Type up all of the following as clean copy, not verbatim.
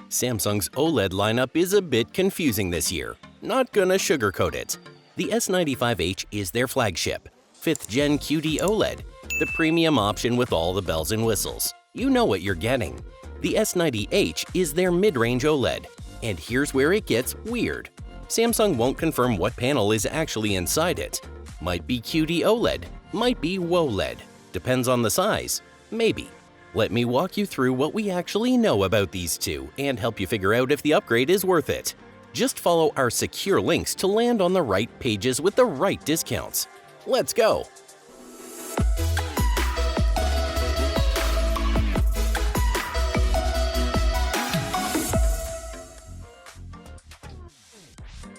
Samsung's OLED lineup is a bit confusing this year. Not gonna sugarcoat it. The S95H is their flagship, 5th Gen QD-OLED, the premium option with all the bells and whistles. You know what you're getting. The S90H is their mid-range OLED, and here's where it gets weird. Samsung won't confirm what panel is actually inside it. Might be QD-OLED, might be WOLED. Depends on the size, maybe. Let me walk you through what we actually know about these two and help you figure out if the upgrade is worth it. Just follow our secure links to land on the right pages with the right discounts. Let's go!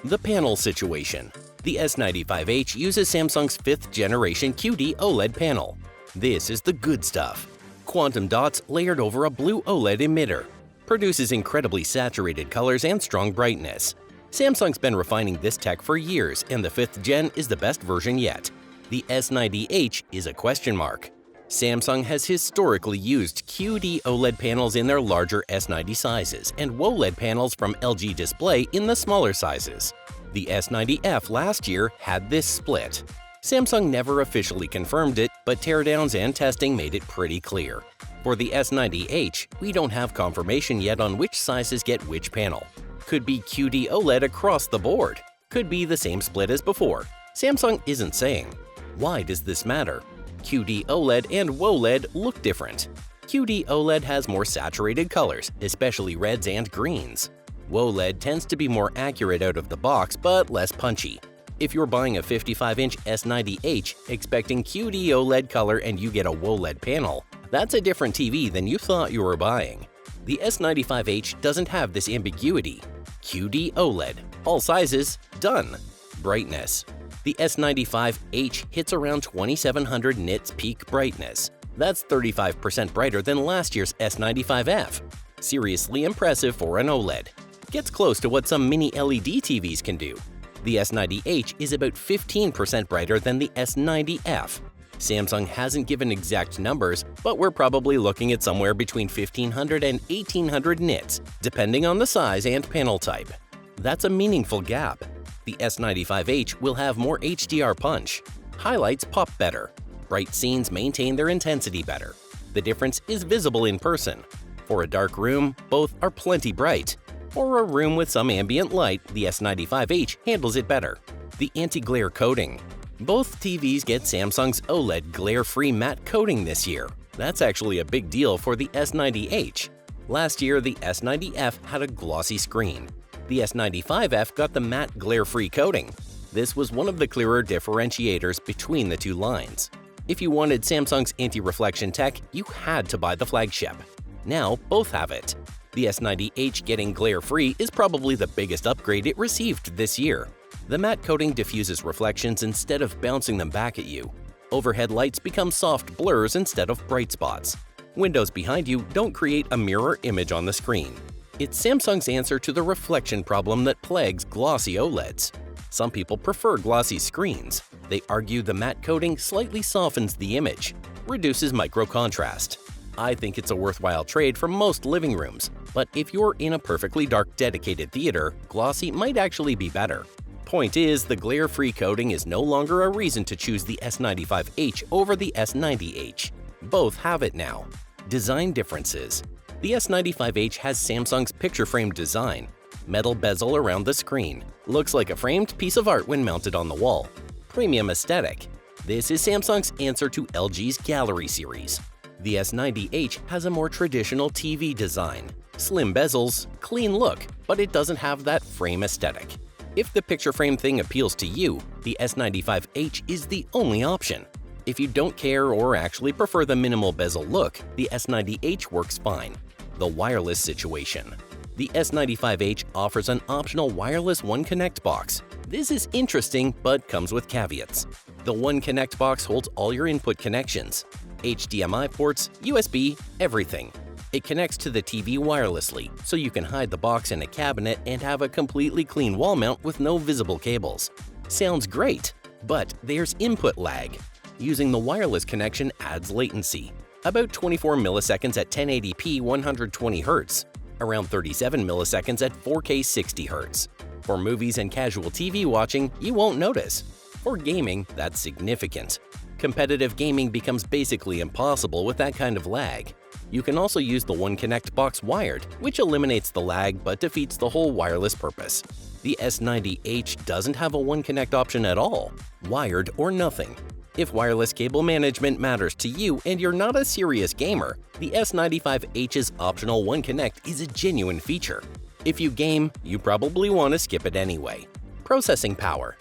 The panel situation. The S95H uses Samsung's 5th generation QD-OLED panel. This is the good stuff. Quantum dots layered over a blue OLED emitter. Produces incredibly saturated colors and strong brightness. Samsung's been refining this tech for years, and the 5th gen is the best version yet. The S90H is a question mark. Samsung has historically used QD-OLED panels in their larger S90 sizes and WOLED panels from LG Display in the smaller sizes. The S90F last year had this split. Samsung never officially confirmed it, but teardowns and testing made it pretty clear. For the S90H, we don't have confirmation yet on which sizes get which panel. Could be QD-OLED across the board. Could be the same split as before. Samsung isn't saying. Why does this matter? QD-OLED and WOLED look different. QD-OLED has more saturated colors, especially reds and greens. WOLED tends to be more accurate out of the box but less punchy. If you're buying a 55-inch S90H expecting QD-OLED color and you get a WOLED panel, that's a different TV than you thought you were buying. The S95H doesn't have this ambiguity. QD-OLED, all sizes, done. Brightness. The S95H hits around 2700 nits peak brightness. That's 35% brighter than last year's S95F. Seriously impressive for an OLED. Gets close to what some mini LED TVs can do. The S90H is about 15% brighter than the S90F. Samsung hasn't given exact numbers, but we're probably looking at somewhere between 1500 and 1800 nits, depending on the size and panel type. That's a meaningful gap. The S95H will have more HDR punch. Highlights pop better. Bright scenes maintain their intensity better. The difference is visible in person. For a dark room, both are plenty bright. For a room with some ambient light, the S95H handles it better. The anti-glare coating. Both TVs get Samsung's OLED glare-free matte coating this year. That's actually a big deal for the S90H. Last year, the S90F had a glossy screen. The S95F got the matte glare-free coating. This was one of the clearer differentiators between the two lines. If you wanted Samsung's anti-reflection tech, you had to buy the flagship. Now, both have it. The S90H getting glare-free is probably the biggest upgrade it received this year. The matte coating diffuses reflections instead of bouncing them back at you. Overhead lights become soft blurs instead of bright spots. Windows behind you don't create a mirror image on the screen. It's Samsung's answer to the reflection problem that plagues glossy OLEDs. Some people prefer glossy screens. They argue the matte coating slightly softens the image, reduces micro-contrast. I think it's a worthwhile trade for most living rooms, but if you're in a perfectly dark dedicated theater, glossy might actually be better. Point is, the glare-free coating is no longer a reason to choose the S95H over the S90H. Both have it now. Design differences. The S95H has Samsung's picture frame design. Metal bezel around the screen. Looks like a framed piece of art when mounted on the wall. Premium aesthetic. This is Samsung's answer to LG's Gallery series. The S90H has a more traditional TV design. Slim bezels, clean look, but it doesn't have that frame aesthetic. If the picture frame thing appeals to you, the S95H is the only option. If you don't care or actually prefer the minimal bezel look, the S90H works fine. The wireless situation. The S95H offers an optional wireless One Connect box. This is interesting but comes with caveats. The One Connect box holds all your input connections. HDMI ports, USB, everything. It connects to the TV wirelessly, so you can hide the box in a cabinet and have a completely clean wall mount with no visible cables. Sounds great, but there's input lag. Using the wireless connection adds latency. About 24 milliseconds at 1080p 120 Hz. around 37 milliseconds at 4K 60Hz. For movies and casual TV watching, you won't notice. For gaming, that's significant. Competitive gaming becomes basically impossible with that kind of lag. You can also use the One Connect box wired, which eliminates the lag but defeats the whole wireless purpose. The S90H doesn't have a One Connect option at all, wired or nothing. If wireless cable management matters to you and you're not a serious gamer, the S95H's optional One Connect is a genuine feature. If you game, you probably want to skip it anyway. Processing power.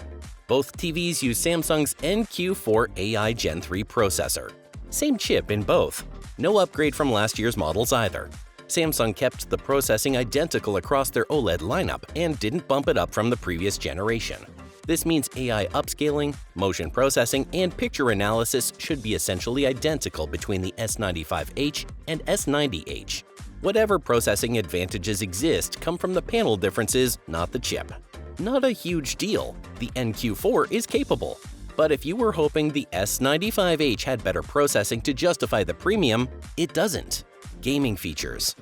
Both TVs use Samsung's NQ4 AI Gen 3 processor. Same chip in both. No upgrade from last year's models either. Samsung kept the processing identical across their OLED lineup and didn't bump it up from the previous generation. This means AI upscaling, motion processing, and picture analysis should be essentially identical between the S95H and S90H. Whatever processing advantages exist come from the panel differences, not the chip. Not a huge deal, the NQ4 is capable. But if you were hoping the S95H had better processing to justify the premium, it doesn't. Gaming features.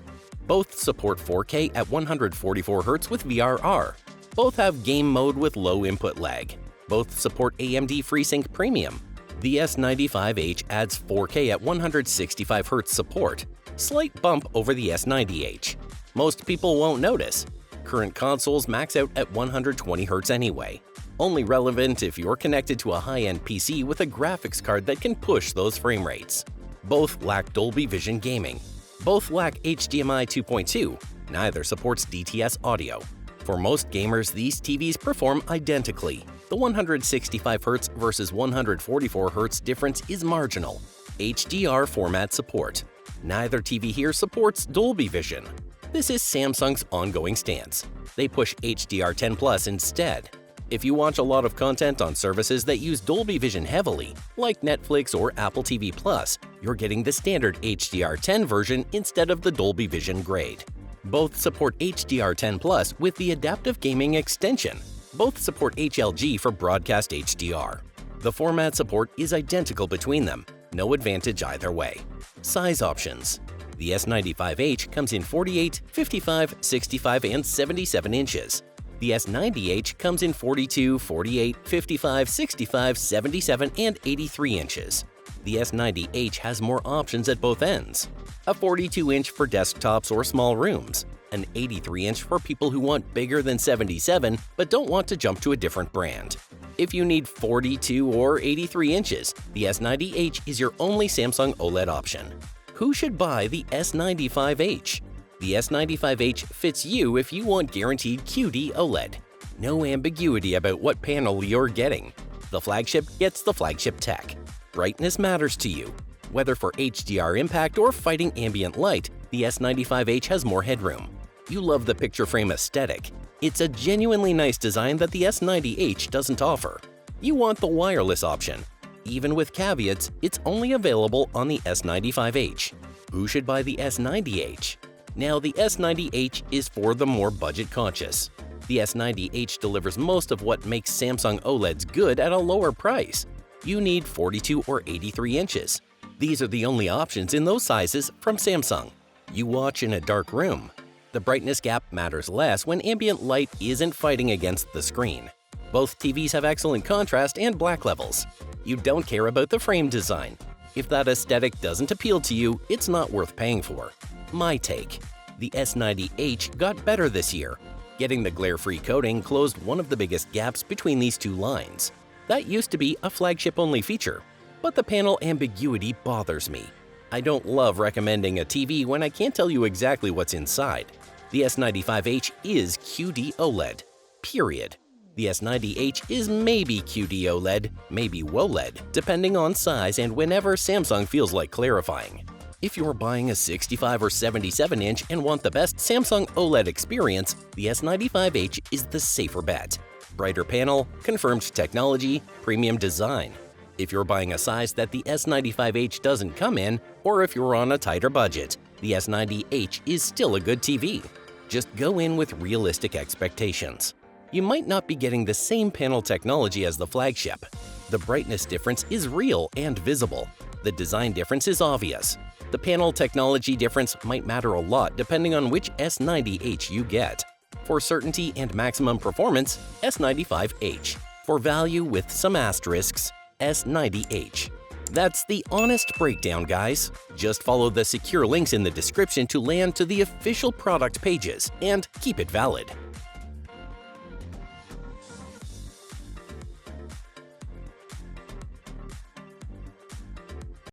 Both support 4K at 144Hz with VRR. Both have game mode with low input lag. Both support AMD FreeSync Premium. The S95H adds 4K at 165Hz support. Slight bump over the S90H. Most people won't notice. Current consoles max out at 120Hz anyway. Only relevant if you're connected to a high-end PC with a graphics card that can push those frame rates. Both lack Dolby Vision gaming. Both lack HDMI 2.2. Neither supports DTS audio. For most gamers, these TVs perform identically. The 165Hz versus 144Hz difference is marginal. HDR format support. Neither TV here supports Dolby Vision. This is Samsung's ongoing stance. They push HDR10+ instead. If you watch a lot of content on services that use Dolby Vision heavily, like Netflix or Apple TV+, you're getting the standard HDR10 version instead of the Dolby Vision grade. Both support HDR10+ with the adaptive gaming extension. Both support HLG for broadcast HDR. The format support is identical between them, no advantage either way. Size options. The S95H comes in 48, 55, 65, and 77 inches. The S90H comes in 42, 48, 55, 65, 77, and 83 inches. The S90H has more options at both ends. A 42-inch for desktops or small rooms. An 83-inch for people who want bigger than 77 but don't want to jump to a different brand. If you need 42 or 83 inches, the S90H is your only Samsung OLED option. Who should buy the S95H? The S95H fits you if you want guaranteed QD-OLED. No ambiguity about what panel you're getting. The flagship gets the flagship tech. Brightness matters to you. Whether for HDR impact or fighting ambient light, the S95H has more headroom. You love the picture frame aesthetic. It's a genuinely nice design that the S90H doesn't offer. You want the wireless option. Even with caveats, it's only available on the S95H. Who should buy the S90H? Now, the S90H is for the more budget-conscious. The S90H delivers most of what makes Samsung OLEDs good at a lower price. You need 42 or 83 inches. These are the only options in those sizes from Samsung. You watch in a dark room. The brightness gap matters less when ambient light isn't fighting against the screen. Both TVs have excellent contrast and black levels. You don't care about the frame design. If that aesthetic doesn't appeal to you, it's not worth paying for. My take. The S90H got better this year. Getting the glare-free coating closed one of the biggest gaps between these two lines. That used to be a flagship-only feature, but the panel ambiguity bothers me. I don't love recommending a TV when I can't tell you exactly what's inside. The S95H is QD-OLED. Period. The S90H is maybe QD-OLED, maybe WOLED, depending on size and whenever Samsung feels like clarifying. If you're buying a 65 or 77-inch and want the best Samsung OLED experience, the S95H is the safer bet. Brighter panel, confirmed technology, premium design. If you're buying a size that the S95H doesn't come in, or if you're on a tighter budget, the S90H is still a good TV. Just go in with realistic expectations. You might not be getting the same panel technology as the flagship. The brightness difference is real and visible. The design difference is obvious. The panel technology difference might matter a lot depending on which S90H you get. For certainty and maximum performance, S95H. For value with some asterisks, S90H. That's the honest breakdown, guys. Just follow the secure links in the description to land to the official product pages and keep it valid.